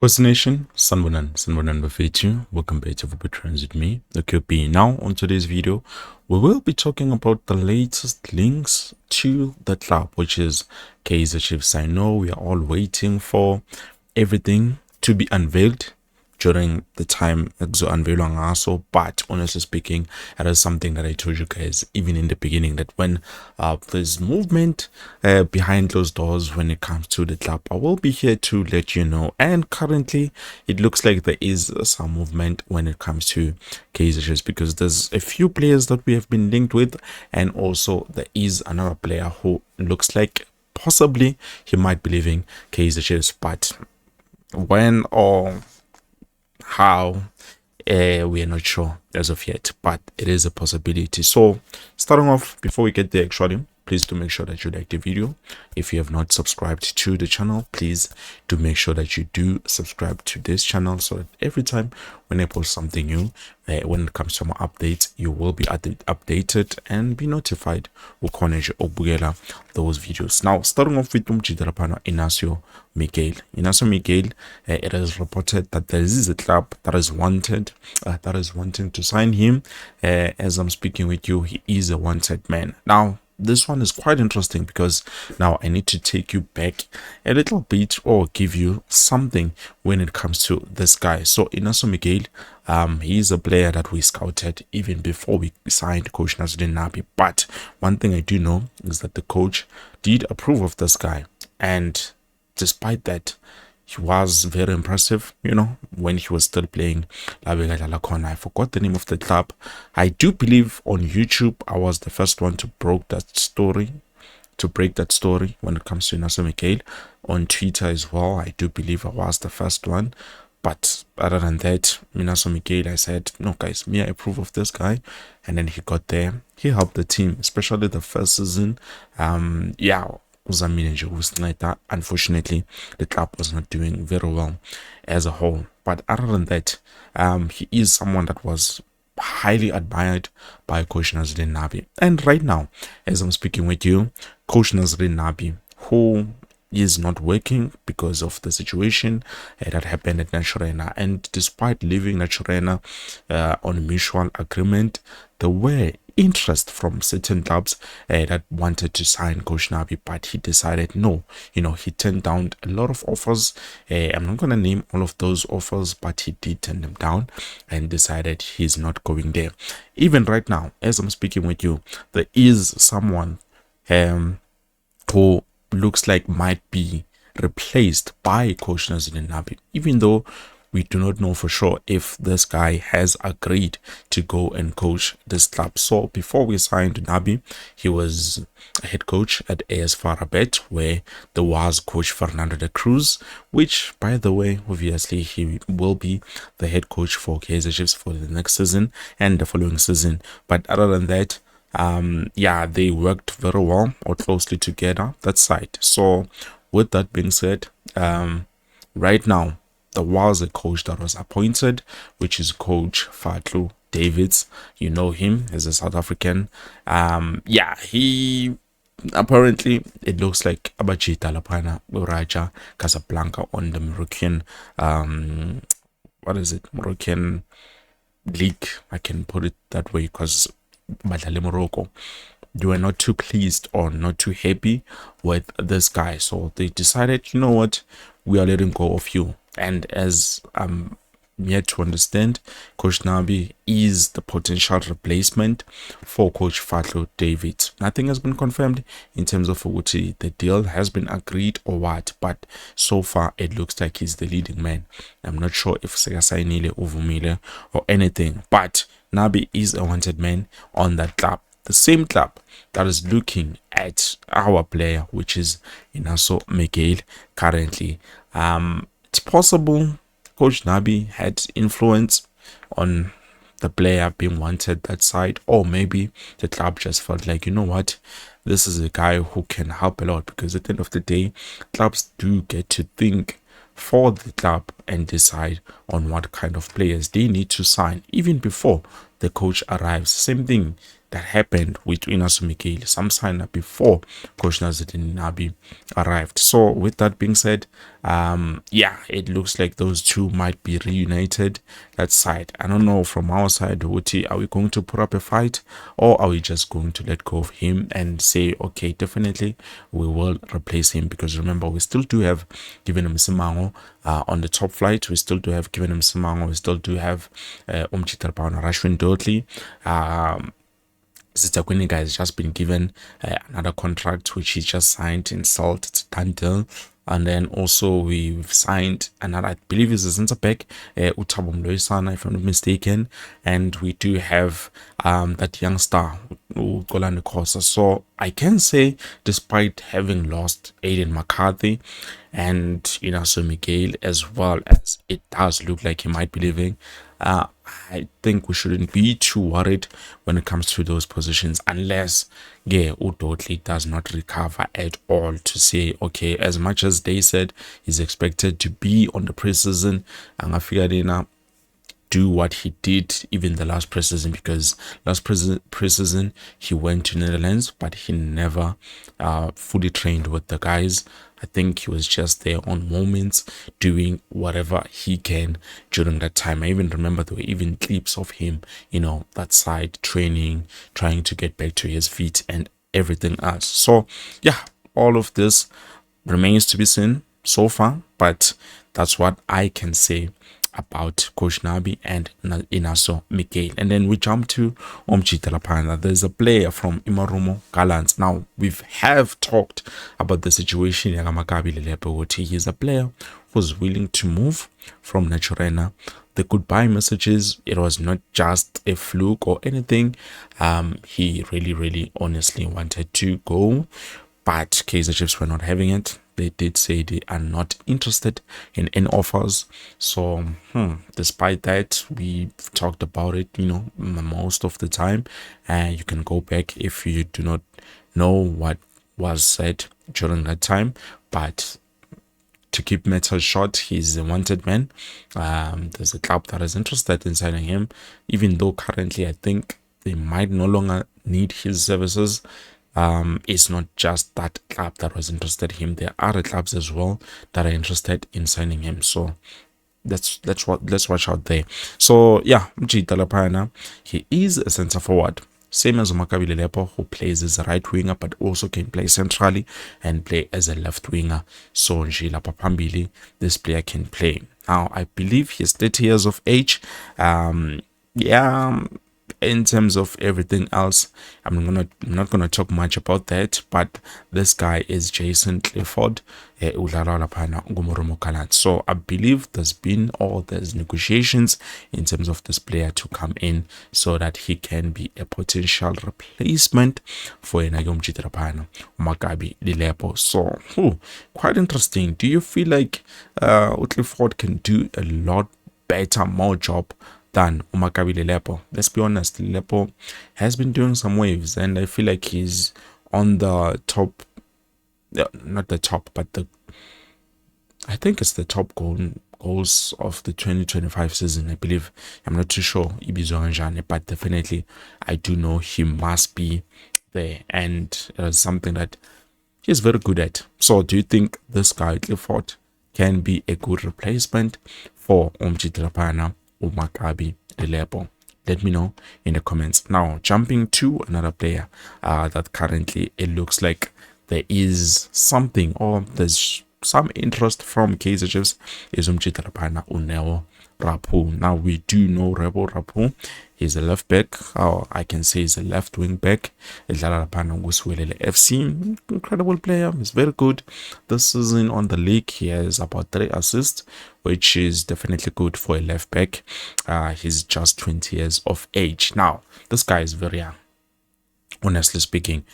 Coast Nation, Sanbonan Bafetu. Welcome back to Veterans with me, the QP. Now, on today's video, we will be talking about the latest links to the club, which is Kaizer Chiefs. I know we are all waiting for everything to be unveiled during the time so, but honestly speaking, it is something that I told you guys even in the beginning, that when there's movement behind closed doors when it comes to the club, I will be here to let you know. And currently it looks like there is some movement when it comes to Kaizer, because there's a few players that we have been linked with, and also there is another player who looks like possibly he might be leaving Kaizer, but when or how, we are not sure as of yet, but it is a possibility. So starting off, before we get there, actually, please do make sure that you like the video. If you have not subscribed to the channel, please do make sure that you do subscribe to this channel, so that every time when I post something new, when it comes to my updates, you will be updated and be notified those videos. Now, starting off with Inacio Miguel. It is reported that there is a club that is wanting to sign him. As I'm speaking with you, he is a wanted man. Now, this one is quite interesting because now I need to take you back a little bit, or give you something when it comes to this guy. So Inacio Miguel, he is a player that we scouted even before we signed Coach Nabi. But one thing I do know is that the coach did approve of this guy, and despite that, he was very impressive, when he was still playing. I forgot the name of the club. I do believe on YouTube I was the first one to break that story when it comes to Inacio Miguel. On Twitter as well, I do believe I was the first one. But other than that, Inacio Miguel, I said, no guys, I approve of this guy. And then he got there. He helped the team, especially the first season. Unfortunately, the club was not doing very well as a whole. But other than that, he is someone that was highly admired by Coach Nabi. And right now, as I'm speaking with you, Coach Nabi, who is not working because of the situation that happened at Naturena, and despite leaving Naturena on mutual agreement, there were interest from certain clubs that wanted to sign Coach Nabi, but he decided no. He turned down a lot of offers. I'm not going to name all of those offers, but he did turn them down and decided he's not going there. Even right now, as I'm speaking with you, there is someone who looks like might be replaced by Coach Nabi, even though we do not know for sure if this guy has agreed to go and coach this club. So before we signed Nabi, he was a head coach at AS Farabet, where there was Coach Fernando de Cruz, which, by the way, obviously he will be the head coach for Kaizer Chiefs for the next season and the following season. But other than that, they worked very well or closely together, that side. So with that being said, right now there was a coach that was appointed, which is Coach Fatlu Davids. You know him as a South African. He apparently, it looks like Abajita Lapana Raja Casablanca on the Moroccan Moroccan league. I can put it that way, because Badale Morocco, you were not too pleased or not too happy with this guy, so they decided, you know what, we are letting go of you. And as I'm yet to understand, Coach Nabi is the potential replacement for Coach Fatlo David. Nothing has been confirmed in terms of what the deal has been agreed or what, but so far it looks like he's the leading man. I'm not sure if Segasainile Uvumile or anything, but Nabi is a wanted man on that club. The same club that is looking at our player, which is Inacio Miguel currently. It's possible Coach Nabi had influence on the player being wanted that side, or maybe the club just felt like, you know what, this is a guy who can help a lot, because at the end of the day, clubs do get to think for the club and decide on what kind of players they need to sign even before the coach arrives. Same thing that happened with Inacio Miguel, some sign up before Coach Nabi arrived. So with that being said, yeah, it looks like those two might be reunited. That side, I don't know from our side, Uti, are we going to put up a fight, or are we just going to let go of him and say, okay, definitely we will replace him? Because remember, we still do have given him Simango on the top flight. We still do have given him Simango. We still do have Umchitarpana Rashwin Dodley. Zitakwini guy has just been given another contract which he just signed in Salt. It's done deal. And then also we've signed another, I believe is a centre back, Utabum Loisana, if I'm not mistaken. And we do have that young star, Golani Kosa. So I can say, despite having lost Aiden McCarthy and Inacio Miguel, as well as it does look like he might be leaving, I think we shouldn't be too worried when it comes to those positions, unless Udodley does not recover at all, to say, okay, as much as they said he's expected to be on the preseason, Angafika do what he did even the last preseason, because last preseason he went to Netherlands, but he never fully trained with the guys. I think he was just there on moments doing whatever he can during that time. I even remember there were even clips of him, that side training, trying to get back to his feet and everything else. So yeah, all of this remains to be seen so far, but that's what I can say about Coach Nabi and Inacio Miguel. And then we jump to Omchitalapana. There's a player from Imarumo Gallants. Now, we have talked about the situation in Makabi Lelepo. He is a player who's willing to move from Naturena. The goodbye messages, it was not just a fluke or anything. He really honestly wanted to go, but Kaizer Chiefs were not having it. They did say they are not interested in any offers. So, despite that, we've talked about it, most of the time. And you can go back if you do not know what was said during that time. But to keep matters short, he's a wanted man. There's a club that is interested in signing him, even though currently I think they might no longer need his services. It's not just that club that was interested in him. There are other clubs as well that are interested in signing him. So let's watch out there. So yeah, Mjita Lapana, he is a centre forward, same as Makabi Lepo, who plays as a right winger but also can play centrally and play as a left winger. So Njila Papambili, this player can play. Now I believe he's 30 years of age. In terms of everything else, I'm not gonna talk much about that, but this guy is Jason Clifford. So I believe there's negotiations in terms of this player to come in so that he can be a potential replacement for Enagom Chitrapana Makabi Lilepo. So quite interesting. Do you feel like Clifford can do a lot better, more job than Umakabi Lepo? Let's be honest, Lepo has been doing some waves, and I feel like he's on the top, not the top, but I think it's the top goals of the 2025 season, I believe. I'm not too sure, but definitely I do know he must be there, and it's something that he's very good at. So do you think this guy, Clifford, can be a good replacement for Umchitrapana Umakabi Lepo? Let me know in the comments. Now, jumping to another player that currently it looks like there is something, or there's some interest from Kaizer Chiefs, is Umchitrapana Uneo Rapu. Now, we do know Rebo Rapu. He's a left back, or I can say he's a left wing back. FC, incredible player. He's very good. This season on the league, he has about 3 assists, which is definitely good for a left back. He's just 20 years of age. Now, this guy is very young, honestly speaking.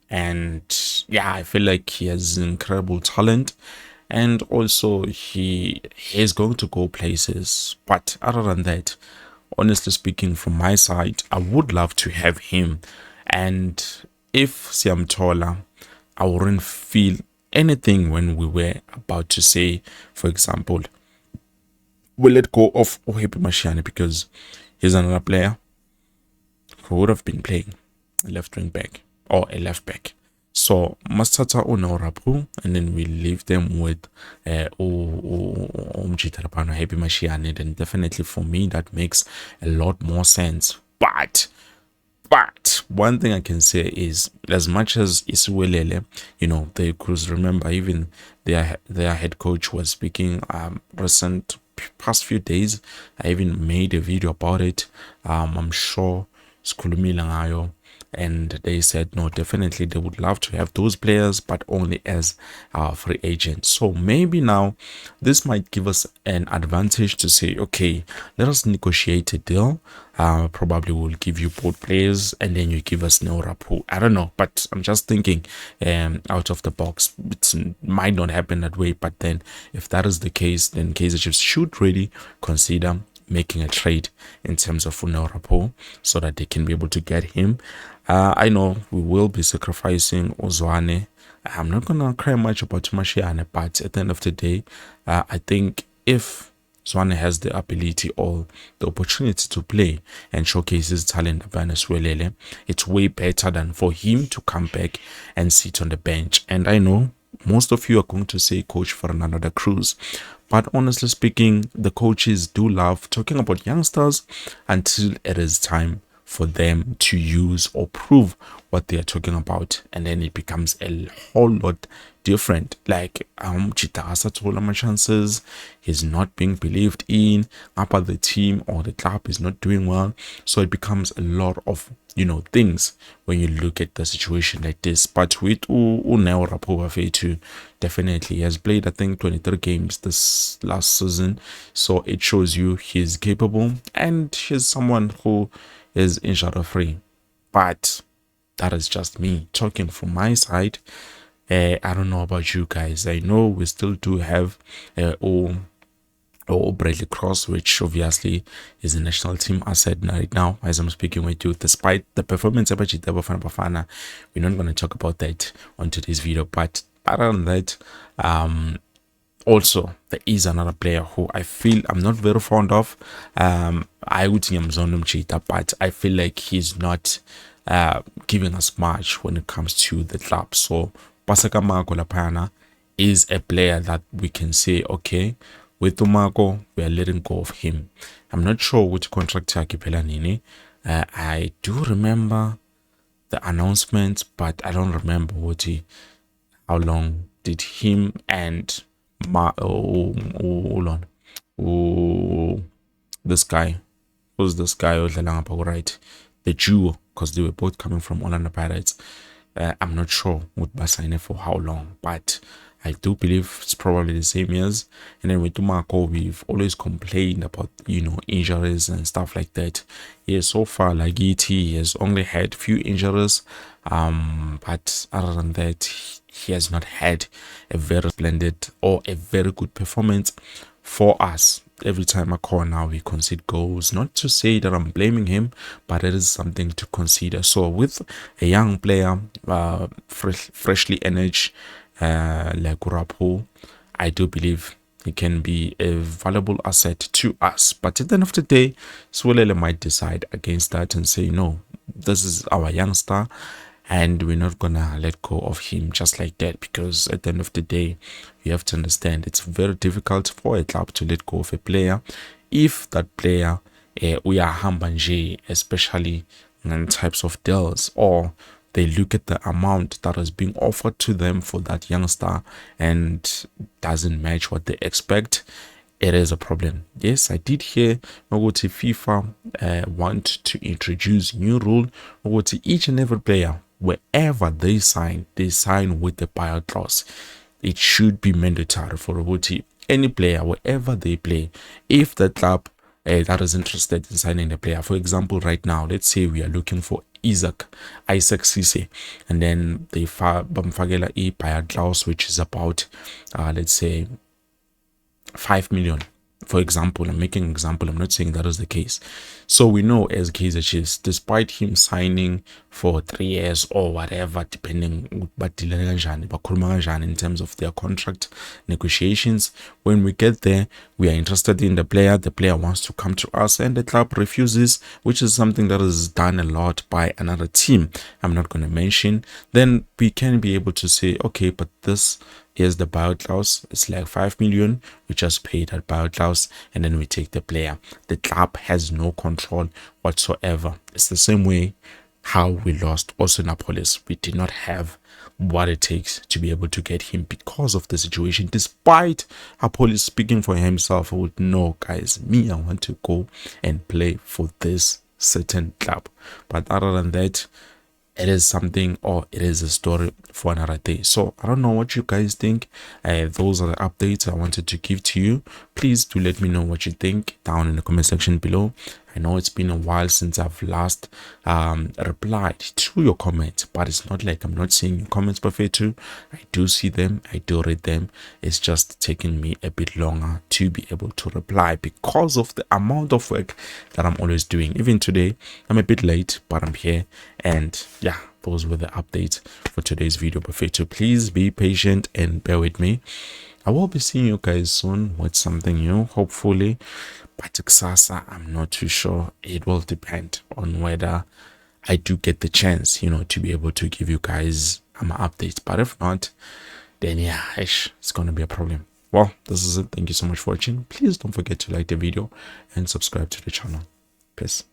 And yeah, I feel like he has incredible talent. And also he is going to go places. But other than that, honestly speaking, from my side, I would love to have him. And if Siamtola, I wouldn't feel anything when we were about to say, for example, we'll let go of Ohepi Mashiane, because he's another player who would have been playing a left wing back or a left back. So Mastata Unaurapu, and then we leave them with Happy Mashiane. Then definitely for me that makes a lot more sense. But one thing I can say is, as much as Isuwelele, they could remember, even their head coach was speaking past few days. I even made a video about it. I'm sure Skulumila ngayo, and they said no, definitely they would love to have those players, but only as free agents. So maybe now this might give us an advantage to say, okay, let us negotiate a deal. Probably we'll give you both players and then you give us no rapport. I don't know, but I'm just thinking out of the box. It might not happen that way, but then if that is the case, then Kaizer Chiefs should really consider making a trade in terms of Funel Rapport so that they can be able to get him. I know we will be sacrificing Ozwane. I'm not gonna cry much about Mashiane, but at the end of the day, I think if Zwane has the ability or the opportunity to play and showcase his talent, it's way better than for him to come back and sit on the bench. And I know most of you are going to say coach for another cruise, but honestly speaking, the coaches do love talking about youngsters until it is time for them to use or prove what they are talking about, and then it becomes a whole lot different. Like Chitasa told him chances, he's not being believed in, about the team or the club is not doing well. So it becomes a lot of things when you look at the situation like this. But with Uneo Rapova, definitely he has played I think 23 games this last season, so it shows you he's capable and he's someone who is injury free. But that is just me talking from my side. I don't know about you guys. I know we still do have Bradley Cross, which obviously is a national team asset right now as I'm speaking with you. Despite the performance of Bafana, we're not going to talk about that on today's video. But other than that, also there is another player who I feel I'm not very fond of. I would think I'm Cheetah, but I feel like he's not giving us much when it comes to the club. So Pasaka Marco Lapana is a player that we can say, okay, with Marco, we are letting go of him. I'm not sure which contract Nini. I do remember the announcement, but I don't remember how long did him and this guy, who's this guy, right? The duo, because they were both coming from Orlando Pirates. I'm not sure would Basine for how long, but I do believe it's probably the same years. And then with Marco, we've always complained about injuries and stuff like that. Yeah, so far like he has only had few injuries, but other than that, he has not had a very splendid or a very good performance for us. Every time I call now, we concede goals. Not to say that I'm blaming him, but it is something to consider. So with a young player, freshly energy, like Urapo, I do believe he can be a valuable asset to us. But at the end of the day, Swelele might decide against that and say, no, this is our youngster, and we're not gonna let go of him just like that, because at the end of the day, you have to understand it's very difficult for a club to let go of a player if that player we are hambanje, especially in types of deals, or they look at the amount that is being offered to them for that youngster and doesn't match what they expect. It is a problem. Yes, I did hear Mogoti FIFA want to introduce new rule Mogoti each and every player, wherever they sign with the buyout clause. It should be mandatory for Mogoti, any player, wherever they play, if the club that is interested in signing the player. For example, right now, let's say we are looking for Isaac Cisse, and then they bamfagela buyout clause, which is about let's say 5 million. For example, I'm making an example, I'm not saying that is the case. So we know as Kaizer Chiefs, despite him signing for 3 years or whatever, depending but in terms of their contract negotiations, when we get there, we are interested in the player wants to come to us and the club refuses, which is something that is done a lot by another team I'm not going to mention. Then we can be able to say, okay, but this is the buyout clause. It's like 5 million. We just pay that buyout clause and then we take the player. The club has no control whatsoever. It's the same way how we lost also Napolis. We did not have what it takes to be able to get him because of the situation. Despite Apollo speaking for himself, I would know, guys, me, I want to go and play for this certain club. But other than that, it is something, or it is a story for another day. So I don't know what you guys think. Those are the updates I wanted to give to you. Please do let me know what you think down in the comment section below. I know it's been a while since I've last replied to your comments, but it's not like I'm not seeing your comments, Buffetu. I do see them, I do read them. It's just taking me a bit longer to be able to reply because of the amount of work that I'm always doing. Even today, I'm a bit late, but I'm here. And yeah, those were the updates for today's video, Buffetu. Please be patient and bear with me. I will be seeing you guys soon with something new, hopefully. But kusasa, I'm not too sure. It will depend on whether I do get the chance, to be able to give you guys updates. But if not, then yeah, it's gonna be a problem. Well, this is it. Thank you so much for watching. Please don't forget to like the video and subscribe to the channel. Peace.